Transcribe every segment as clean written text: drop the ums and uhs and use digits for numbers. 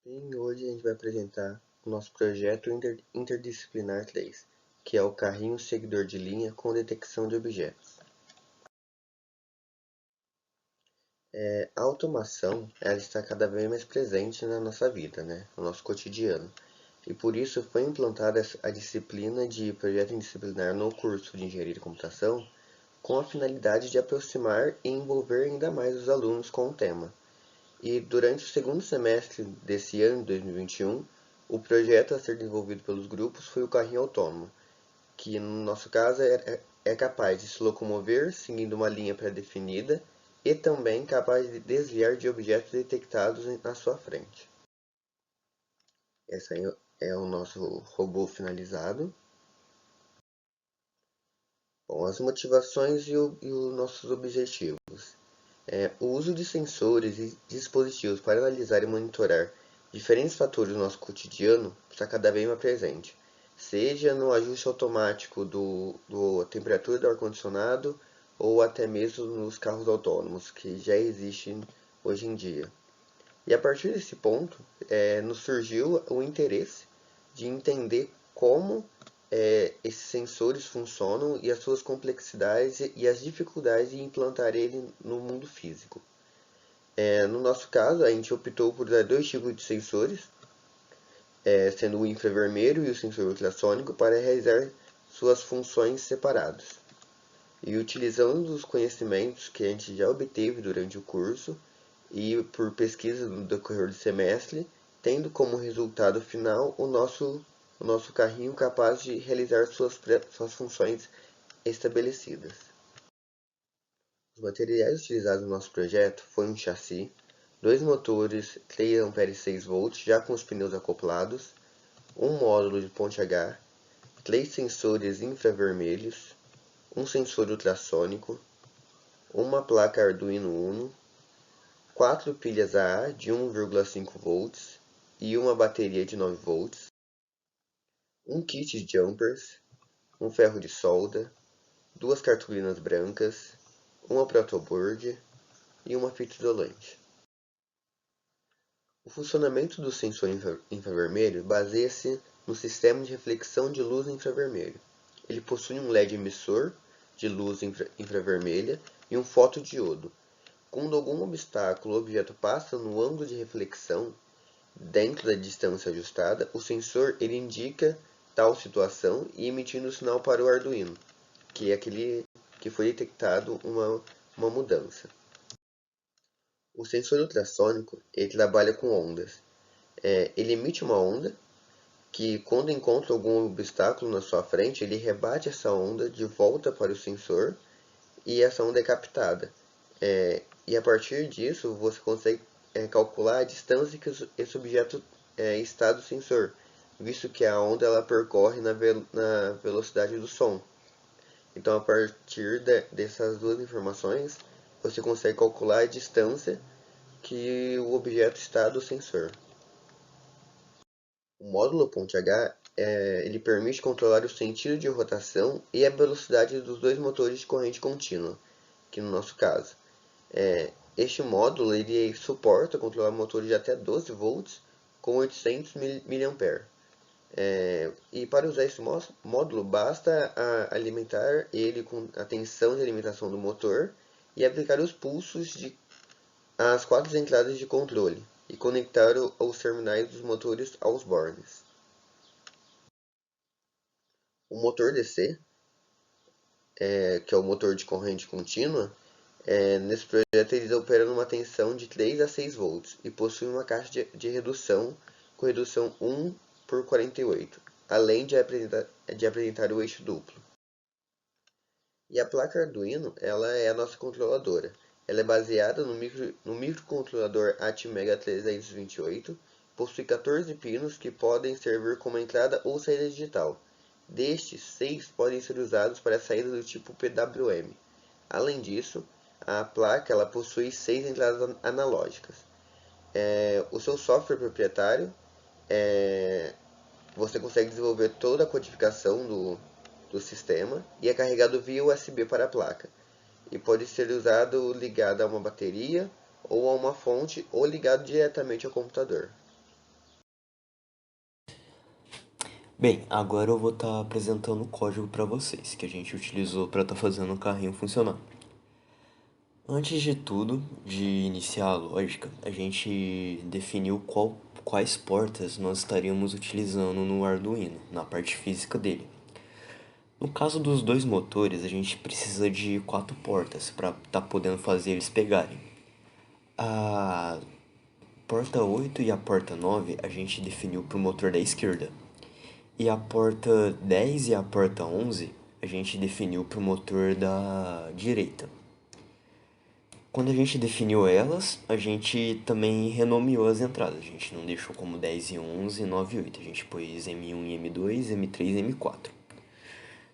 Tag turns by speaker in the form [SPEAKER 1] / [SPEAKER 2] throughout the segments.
[SPEAKER 1] Bem, hoje a gente vai apresentar o nosso projeto interdisciplinar 3, que é o carrinho seguidor de linha com detecção de objetos. A automação ela está cada vez mais presente na nossa vida, no nosso cotidiano. E por isso foi implantada a disciplina de projeto interdisciplinar no curso de Engenharia de Computação com a finalidade de aproximar e envolver ainda mais os alunos com o tema. E durante o segundo semestre desse ano, 2021, o projeto a ser desenvolvido pelos grupos foi o carrinho autônomo, que no nosso caso é capaz de se locomover seguindo uma linha pré-definida e também capaz de desviar de objetos detectados na sua frente. Esse aí é o nosso robô finalizado. Bom, as motivações e os nossos objetivos. O uso de sensores e dispositivos para analisar e monitorar diferentes fatores do nosso cotidiano está cada vez mais presente, seja no ajuste automático da temperatura do ar-condicionado ou até mesmo nos carros autônomos, que já existem hoje em dia. E a partir desse ponto, nos surgiu o interesse de entender como esses sensores funcionam e as suas complexidades e as dificuldades de implantar ele no mundo físico. No nosso caso, a gente optou por usar dois tipos de sensores, sendo o infravermelho e o sensor ultrassônico, para realizar suas funções separadas. E utilizando os conhecimentos que a gente já obteve durante o curso e por pesquisa no decorrer do semestre, tendo como resultado final o nosso carrinho capaz de realizar suas funções estabelecidas. Os materiais utilizados no nosso projeto foram um chassi, dois motores 3A e 6V já com os pneus acoplados, um módulo de ponte H, três sensores infravermelhos, um sensor ultrassônico, uma placa Arduino Uno, quatro pilhas AA de 1,5V e uma bateria de 9V, um kit de jumpers, um ferro de solda, duas cartolinas brancas, uma protoboard e uma fita isolante. O funcionamento do sensor infravermelho baseia-se no sistema de reflexão de luz infravermelho. Ele possui um LED emissor de luz infravermelha e um fotodiodo. Quando algum obstáculo ou objeto passa no ângulo de reflexão dentro da distância ajustada, o sensor ele indica tal situação e emitindo o sinal para o Arduino, que é aquele que foi detectado uma mudança. O sensor ultrassônico ele trabalha com ondas. Ele emite uma onda que, quando encontra algum obstáculo na sua frente, ele rebate essa onda de volta para o sensor e essa onda é captada. E a partir disso, você consegue calcular a distância que esse objeto está do sensor, visto que a onda ela percorre na velocidade do som. Então, a partir dessas duas informações, você consegue calcular a distância que o objeto está do sensor. O módulo ponte H ele permite controlar o sentido de rotação e a velocidade dos dois motores de corrente contínua, que no nosso caso. Este módulo ele suporta controlar motores de até 12 volts com 800 mA. E para usar esse módulo, basta alimentar ele com a tensão de alimentação do motor e aplicar os pulsos às quatro entradas de controle e conectar os terminais dos motores aos bornes. O motor DC, que é o motor de corrente contínua, nesse projeto eles operam numa tensão de 3 a 6 volts e possui uma caixa de redução com redução 1 por 48, além de apresentar o eixo duplo. E a placa Arduino ela é a nossa controladora. Ela é baseada no microcontrolador Atmega 328, possui 14 pinos que podem servir como entrada ou saída digital. Destes, 6 podem ser usados para a saída do tipo PWM. Além disso, a placa ela possui 6 entradas analógicas. O seu software proprietário, você consegue desenvolver toda a codificação do sistema e é carregado via USB para a placa. E pode ser usado ligado a uma bateria ou a uma fonte ou ligado diretamente ao computador.
[SPEAKER 2] Bem, agora eu vou estar apresentando o código para vocês que a gente utilizou para estar fazendo o carrinho funcionar. Antes de tudo, de iniciar a lógica, a gente definiu quais portas nós estaríamos utilizando no Arduino, na parte física dele. No caso dos dois motores, a gente precisa de 4 portas para estar podendo fazer eles pegarem. A porta 8 e a porta 9 a gente definiu para o motor da esquerda. E a porta 10 e a porta 11 a gente definiu para o motor da direita. Quando a gente definiu elas, a gente também renomeou as entradas. A gente não deixou como 10 e 11, 9 e 8. A gente pôs M1 e M2, M3 e M4.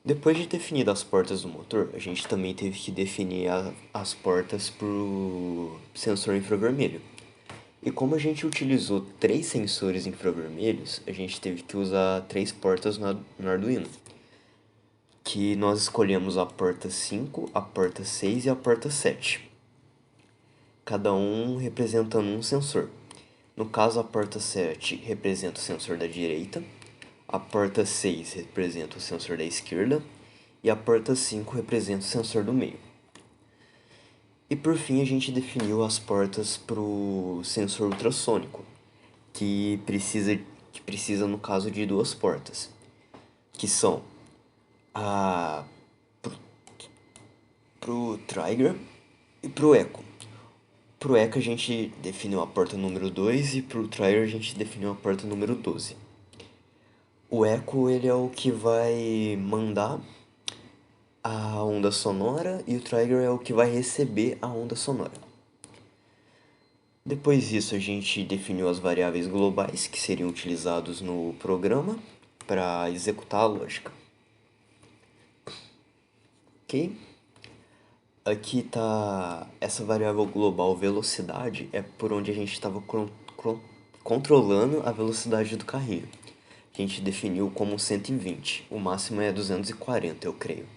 [SPEAKER 2] Depois de definir as portas do motor, a gente também teve que definir as portas para o sensor infravermelho. E como a gente utilizou 3 sensores infravermelhos, a gente teve que usar 3 portas no Arduino. Que nós escolhemos a porta 5, a porta 6 e a porta 7. Cada um representando um sensor. No caso, a porta 7 representa o sensor da direita, a porta 6 representa o sensor da esquerda e a porta 5 representa o sensor do meio. E por fim, a gente definiu as portas para o sensor ultrassônico, que precisa no caso de 2 portas, que são a pro trigger e pro echo. Pro echo a gente definiu a porta número 2 e pro trigger a gente definiu a porta número 12. O echo ele é o que vai mandar a onda sonora e o trigger é o que vai receber a onda sonora. Depois disso a gente definiu as variáveis globais que seriam utilizados no programa para executar a lógica. Ok? Aqui tá essa variável global velocidade é por onde a gente estava controlando a velocidade do carrinho. A gente definiu como 120, o máximo é 240, eu creio.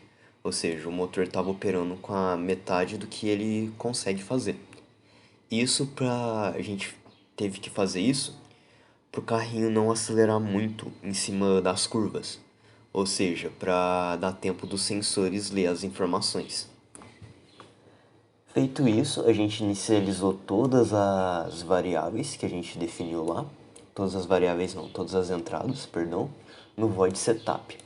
[SPEAKER 2] Ou seja, o motor estava operando com a metade do que ele consegue fazer. A gente teve que fazer isso para o carrinho não acelerar muito em cima das curvas. Ou seja, para dar tempo dos sensores ler as informações. Feito isso, a gente inicializou todas as variáveis que a gente definiu lá. Todas as variáveis não, todas as entradas, perdão, no void setup.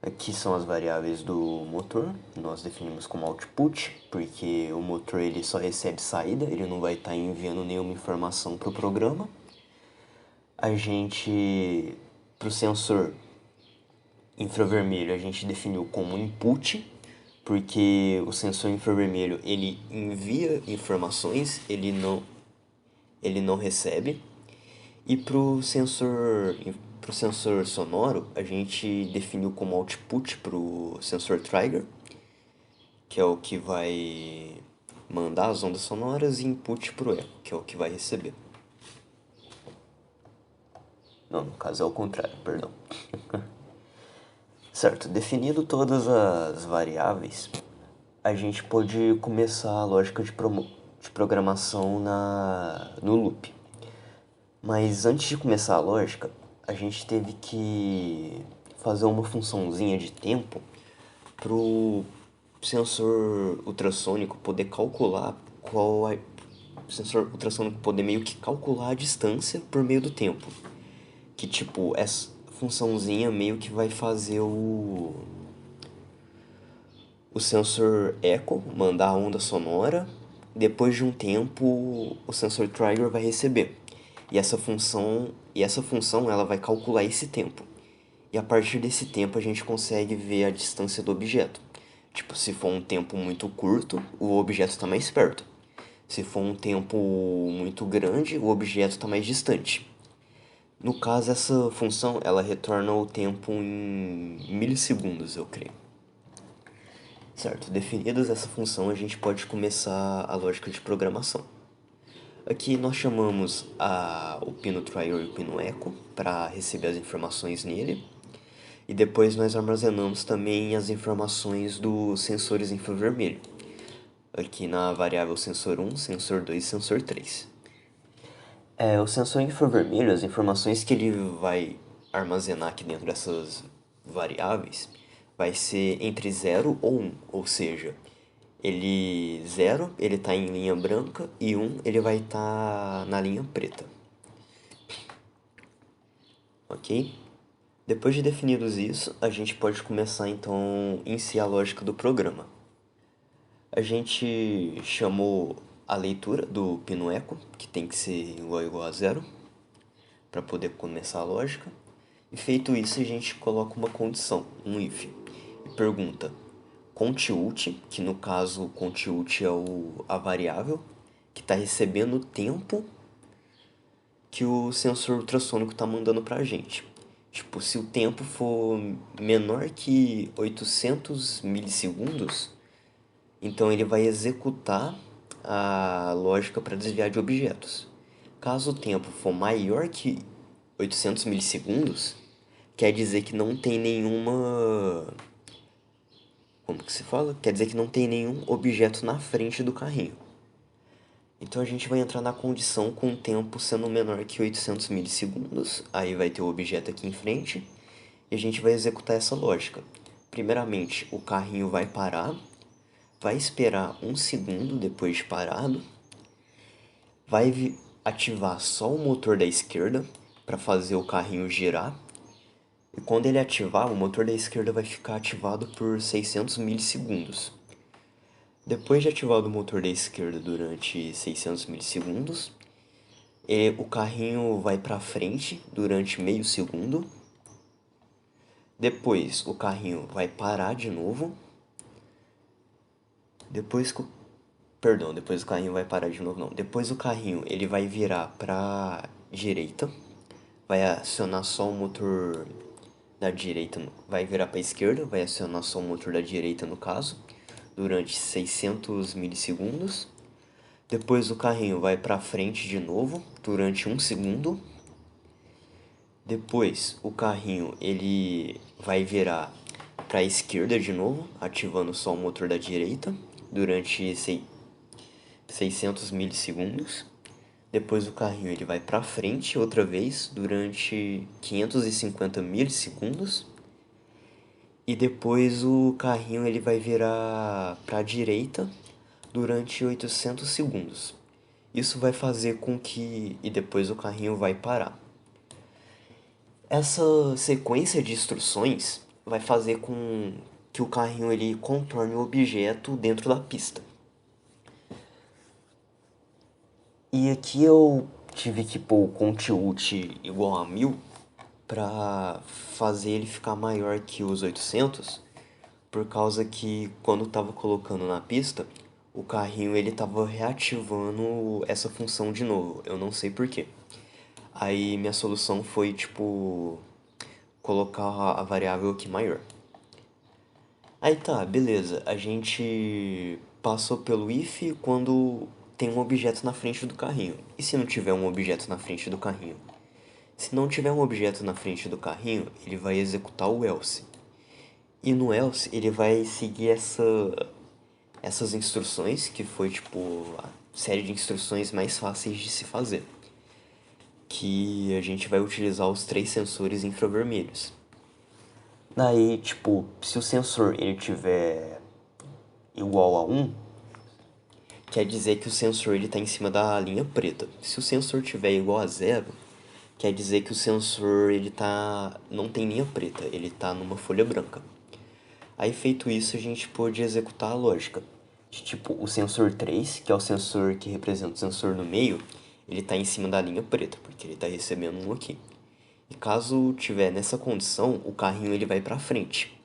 [SPEAKER 2] Aqui são as variáveis do motor, nós definimos como output, porque o motor ele só recebe saída, ele não vai estar enviando nenhuma informação para o programa. A gente, para o sensor infravermelho, a gente definiu como input, porque o sensor infravermelho ele envia informações, ele não recebe. E pro sensor sonoro, a gente definiu como output pro sensor trigger, que é o que vai mandar as ondas sonoras, e input pro echo, que é o que vai receber. Não, no caso é o contrário, perdão. Certo, definido todas as variáveis, a gente pode começar a lógica de programação no loop. Mas antes de começar a lógica, a gente teve que fazer uma funçãozinha de tempo pro sensor ultrassônico poder calcular o sensor ultrassônico poder meio que calcular a distância por meio do tempo. Que tipo, essa funçãozinha meio que vai fazer o sensor echo mandar a onda sonora, depois de um tempo o sensor trigger vai receber. E essa função ela vai calcular esse tempo. E a partir desse tempo a gente consegue ver a distância do objeto. Tipo, se for um tempo muito curto, o objeto está mais perto. Se for um tempo muito grande, o objeto está mais distante. No caso, essa função ela retorna o tempo em milissegundos, eu creio. Certo, definidas essa função, a gente pode começar a lógica de programação. Aqui nós chamamos o pino trigger e o pino echo para receber as informações nele. E depois nós armazenamos também as informações dos sensores infravermelho. Aqui na variável sensor 1, sensor 2 e sensor 3. O sensor infravermelho, as informações que ele vai armazenar aqui dentro dessas variáveis vai ser entre 0 ou 1, ou seja, 0 ele está em linha branca e 1 ele vai estar na linha preta. Ok? Depois de definidos isso, a gente pode começar então em si a lógica do programa. A gente chamou a leitura do pino eco, que tem que ser igual a 0, para poder começar a lógica. E feito isso, a gente coloca uma condição, um if, e pergunta contilt, que no caso contilt é a variável que está recebendo o tempo que o sensor ultrassônico está mandando para a gente. Tipo, se o tempo for menor que 800 milissegundos, então ele vai executar a lógica para desviar de objetos. Caso o tempo for maior que 800 milissegundos, quer dizer que não tem nenhuma... Como que se fala? Quer dizer que não tem nenhum objeto na frente do carrinho. Então a gente vai entrar na condição com o tempo sendo menor que 800 milissegundos. Aí vai ter o objeto aqui em frente. E a gente vai executar essa lógica. Primeiramente, o carrinho vai parar. Vai esperar 1 segundo depois de parado. Vai ativar só o motor da esquerda para fazer o carrinho girar. E quando ele ativar, o motor da esquerda vai ficar ativado por 600 milissegundos. Depois de ativado o motor da esquerda durante 600 milissegundos, o carrinho vai para frente durante meio segundo. Depois o carrinho vai parar de novo. Depois o carrinho vai parar de novo, não. Depois o carrinho ele vai virar para direita, vai acionar só o motor da direita, vai virar para a esquerda, vai acionar só o motor da direita no caso, durante 600 milissegundos. Depois o carrinho vai para frente de novo durante 1 segundo. Depois o carrinho ele vai virar para a esquerda de novo, ativando só o motor da direita durante 600 milissegundos. Depois o carrinho ele vai para frente outra vez durante 550 milissegundos. E depois o carrinho ele vai virar para a direita durante 800 segundos. Isso vai fazer com que... E depois o carrinho vai parar. Essa sequência de instruções vai fazer com que o carrinho ele contorne o objeto dentro da pista. E aqui eu tive que pôr o contilt igual a 1000 para fazer ele ficar maior que os 800, por causa que quando estava colocando na pista, o carrinho ele estava reativando essa função de novo, eu não sei porquê. Aí minha solução foi tipo colocar a variável aqui maior. Aí tá, beleza, a gente passou pelo if quando tem um objeto na frente do carrinho. E se não tiver um objeto na frente do carrinho? Se não tiver um objeto na frente do carrinho, ele vai executar o else. E no else ele vai seguir essas instruções, que foi tipo a série de instruções mais fáceis de se fazer. Que a gente vai utilizar os 3 sensores infravermelhos. Daí, tipo, se o sensor ele tiver igual a 1, quer dizer que o sensor ele está em cima da linha preta. Se o sensor tiver igual a 0, quer dizer que o sensor ele não tem linha preta, ele está numa folha branca. Aí feito isso, a gente pode executar a lógica. Tipo, o sensor 3, que é o sensor que representa o sensor no meio, ele está em cima da linha preta, porque ele está recebendo um aqui. E caso tiver nessa condição, o carrinho ele vai para frente.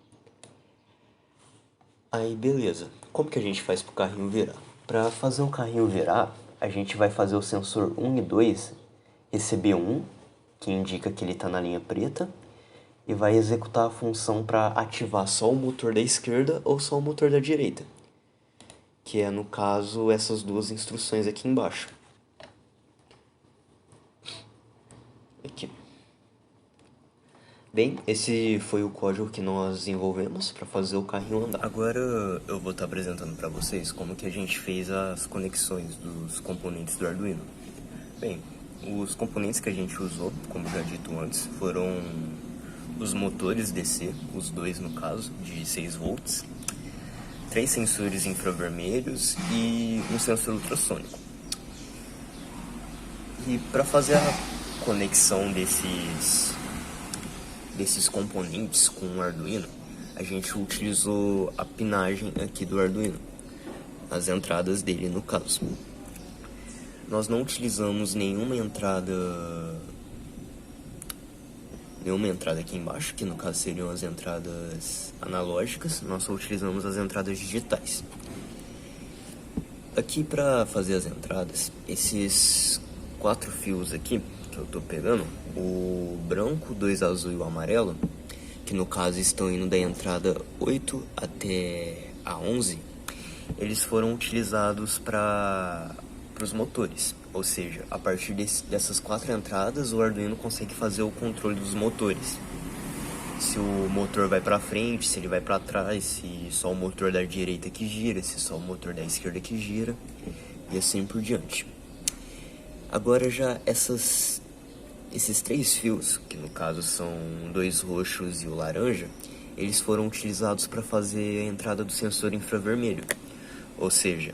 [SPEAKER 2] Aí beleza, como que a gente faz para o carrinho virar? Para fazer o carrinho virar, a gente vai fazer o sensor 1 e 2 receber 1, que indica que ele está na linha preta, e vai executar a função para ativar só o motor da esquerda ou só o motor da direita, que é, no caso, essas duas instruções aqui embaixo. Aqui. Bem, esse foi o código que nós desenvolvemos para fazer o carrinho andar. Agora eu vou estar apresentando para vocês como que a gente fez as conexões dos componentes do Arduino. Bem, os componentes que a gente usou, como já dito antes, foram os motores DC, os dois no caso, de 6 volts, 3 sensores infravermelhos e um sensor ultrassônico. E para fazer a conexão desses componentes com o Arduino, a gente utilizou a pinagem aqui do Arduino, as entradas dele no caso. Nós não utilizamos nenhuma entrada aqui embaixo, que no caso seriam as entradas analógicas, nós só utilizamos as entradas digitais. Aqui para fazer as entradas, esses 4 fios aqui que eu tô pegando, o branco, 2 azul e o amarelo, que no caso estão indo da entrada 8 até a 11, eles foram utilizados para os motores, ou seja, a partir dessas 4 entradas o Arduino consegue fazer o controle dos motores. Se o motor vai para frente, se ele vai para trás, se só o motor da direita que gira, se só o motor da esquerda que gira, e assim por diante. Agora já esses 3 fios, que no caso são 2 roxos e o laranja, eles foram utilizados para fazer a entrada do sensor infravermelho. Ou seja,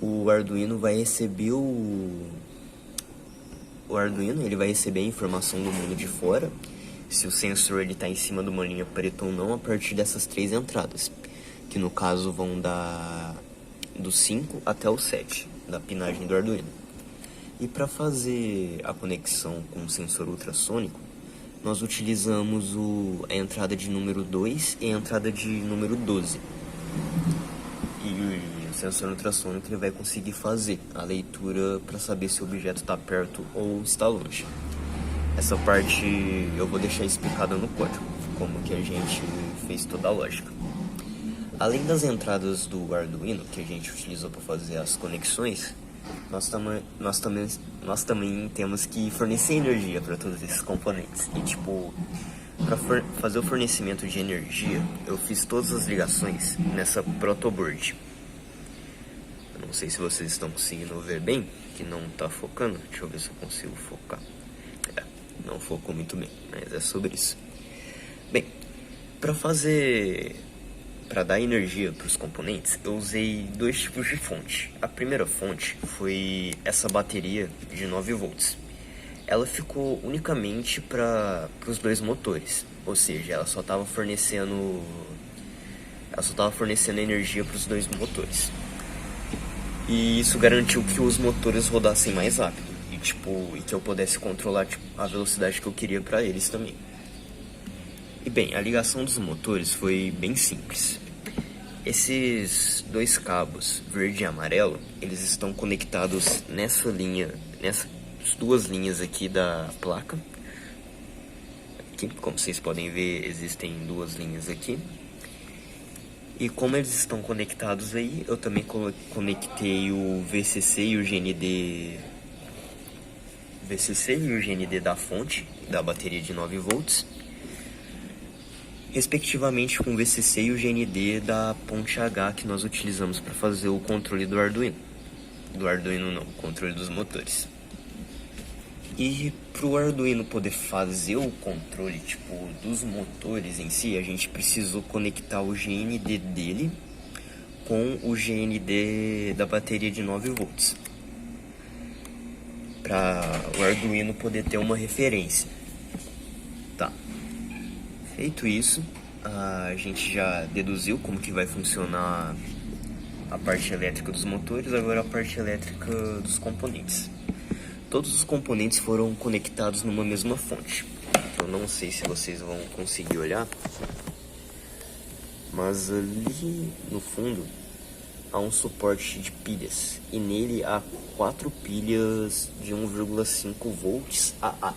[SPEAKER 2] o Arduino vai receber ele vai receber a informação do mundo de fora, se o sensor está em cima de uma linha preta ou não, a partir dessas 3 entradas, que no caso vão do 5 até o 7 da pinagem do Arduino. E para fazer a conexão com o sensor ultrassônico, nós utilizamos a entrada de número 2 e a entrada de número 12. E o sensor ultrassônico ele vai conseguir fazer a leitura para saber se o objeto está perto ou está longe. Essa parte eu vou deixar explicada no código, como que a gente fez toda a lógica. Além das entradas do Arduino que a gente utilizou para fazer as conexões, nós também temos que fornecer energia para todos esses componentes. E para fazer o fornecimento de energia, eu fiz todas as ligações nessa protoboard. Eu não sei se vocês estão conseguindo ver bem, que não está focando. Deixa eu ver se eu consigo focar. Não focou muito bem, mas é sobre isso. Bem, para dar energia para os componentes, eu usei 2 tipos de fonte. A primeira fonte foi essa bateria de 9 volts. Ela ficou unicamente para os 2 motores, ou seja, ela só estava fornecendo energia para os 2 motores. E isso garantiu que os motores rodassem mais rápido e que eu pudesse controlar a velocidade que eu queria para eles também. E bem, a ligação dos motores foi bem simples. Esses 2 cabos, verde e amarelo, eles estão conectados nessas 2 linhas aqui da placa. Aqui, como vocês podem ver, existem 2 linhas aqui. E como eles estão conectados aí, eu também conectei o VCC e o GND da fonte, da bateria de 9 volts, respectivamente com o VCC e o GND da ponte H que nós utilizamos para fazer o controle do Arduino. O controle dos motores. E para o Arduino poder fazer o controle dos motores em si, a gente precisou conectar o GND dele com o GND da bateria de 9 volts. Para o Arduino poder ter uma referência. Tá. Feito isso, a gente já deduziu como que vai funcionar a parte elétrica dos motores, agora a parte elétrica dos componentes. Todos os componentes foram conectados numa mesma fonte. Eu não sei se vocês vão conseguir olhar, mas ali no fundo há um suporte de pilhas, e nele há 4 pilhas de 1,5 volts AA.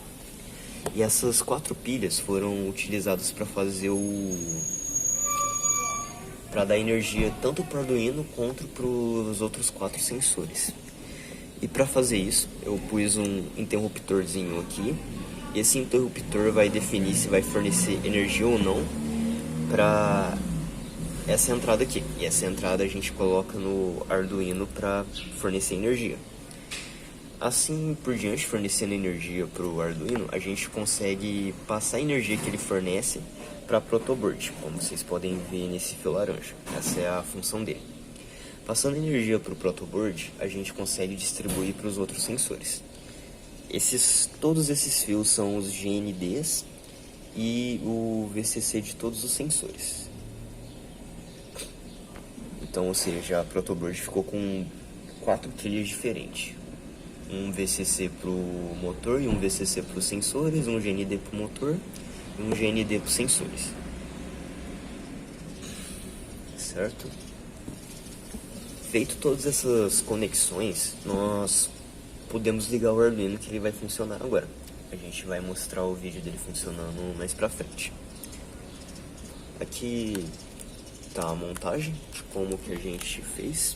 [SPEAKER 2] E essas 4 pilhas foram utilizadas para fazer para dar energia tanto para o Arduino quanto para os outros 4 sensores. E para fazer isso, eu pus um interruptorzinho aqui. E esse interruptor vai definir se vai fornecer energia ou não para essa entrada aqui. E essa entrada a gente coloca no Arduino para fornecer energia. Assim por diante, fornecendo energia para o Arduino, a gente consegue passar a energia que ele fornece para a protoboard, como vocês podem ver nesse fio laranja. Essa é a função dele. Passando energia para o protoboard, a gente consegue distribuir para os outros sensores. Todos esses fios são os GNDs e o VCC de todos os sensores. Então, ou seja, a protoboard ficou com 4 trilhas diferentes. Um VCC para o motor e um VCC para os sensores, um GND para o motor e um GND para os sensores. Certo? Feito todas essas conexões, nós podemos ligar o Arduino, que ele vai funcionar agora. A gente vai mostrar o vídeo dele funcionando mais pra frente. Aqui tá a montagem de como que a gente fez.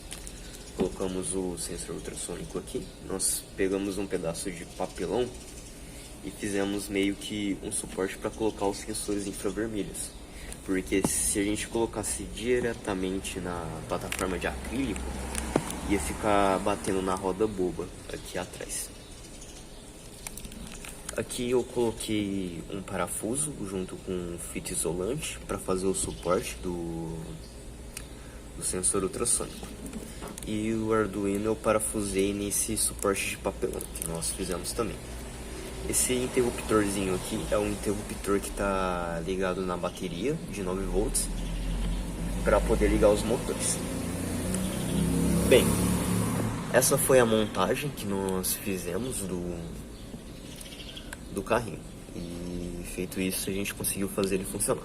[SPEAKER 2] Colocamos o sensor ultrassônico aqui. Nós pegamos um pedaço de papelão e fizemos meio que um suporte para colocar os sensores infravermelhos. Porque se a gente colocasse diretamente na plataforma de acrílico, ia ficar batendo na roda boba aqui atrás. Aqui eu coloquei um parafuso junto com fita isolante para fazer o suporte do sensor ultrassônico. E o Arduino eu parafusei nesse suporte de papelão que nós fizemos também. Esse interruptorzinho aqui é um interruptor que está ligado na bateria de 9 volts para poder ligar os motores. Bem, essa foi a montagem que nós fizemos do carrinho. E feito isso, a gente conseguiu fazer ele funcionar.